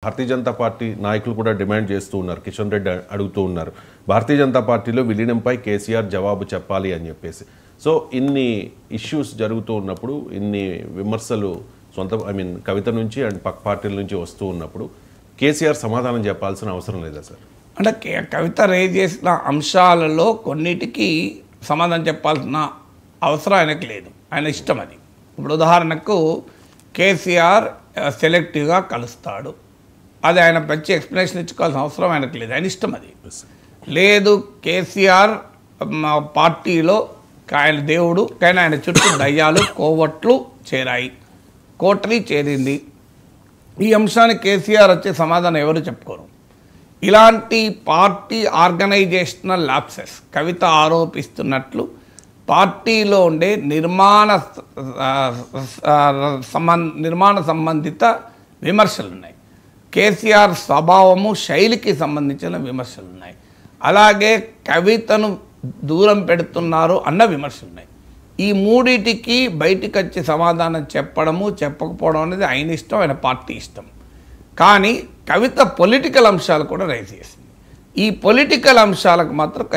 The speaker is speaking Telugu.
భారతీయ జనతా పార్టీ నాయకులు కూడా డిమాండ్ చేస్తూ ఉన్నారు. కిషన్ రెడ్డి అడుగుతూ ఉన్నారు, భారతీయ జనతా పార్టీలో విలీనంపై కేసీఆర్ జవాబు చెప్పాలి అని చెప్పేసి. సో ఇన్ని ఇష్యూస్ జరుగుతూ ఉన్నప్పుడు, ఇన్ని విమర్శలు కవిత నుంచి అండ్ పక్క పార్టీల నుంచి వస్తూ ఉన్నప్పుడు కేసీఆర్ సమాధానం చెప్పాల్సిన అవసరం లేదా సార్? అంటే కవిత రేజ్ చేసిన అంశాలలో కొన్నిటికి సమాధానం చెప్పాల్సిన అవసరం ఆయనకు లేదు, ఆయన ఇష్టం అది. ఇప్పుడు ఉదాహరణకు కేసీఆర్ సెలెక్టివ్గా కలుస్తాడు, అది ఆయన మంచి ఎక్స్ప్లెనేషన్ ఇచ్చుకోవాల్సిన అవసరం ఆయనకు లేదు, ఆయన ఇష్టం అది. లేదు కేసీఆర్ పార్టీలో ఆయన దేవుడు, కానీ ఆయన చుట్టూ దయ్యాలు కోవట్లు చేరాయి, కోటరీ చేరింది, ఈ అంశానికి కేసీఆర్ వచ్చే సమాధానం ఎవరు చెప్పుకోరు. ఇలాంటి పార్టీ ఆర్గనైజేషనల్ ల్యాప్సెస్ కవిత ఆరోపిస్తున్నట్లు పార్టీలో ఉండే నిర్మాణ సంబంధిత విమర్శలు ఉన్నాయి. కేసీఆర్ స్వభావము శైలికి సంబంధించిన విమర్శలు ఉన్నాయి. అలాగే కవితను దూరం పెడుతున్నారు అన్న విమర్శలు ఉన్నాయి. ఈ మూడిటికి బయటికి వచ్చి సమాధానం చెప్పడము చెప్పకపోవడం అనేది ఆయన ఇష్టం, ఆయన పార్టీ ఇష్టం. కానీ కవిత పొలిటికల్ అంశాలు కూడా రైజ్ చేసింది. ఈ పొలిటికల్ అంశాలకు మాత్రం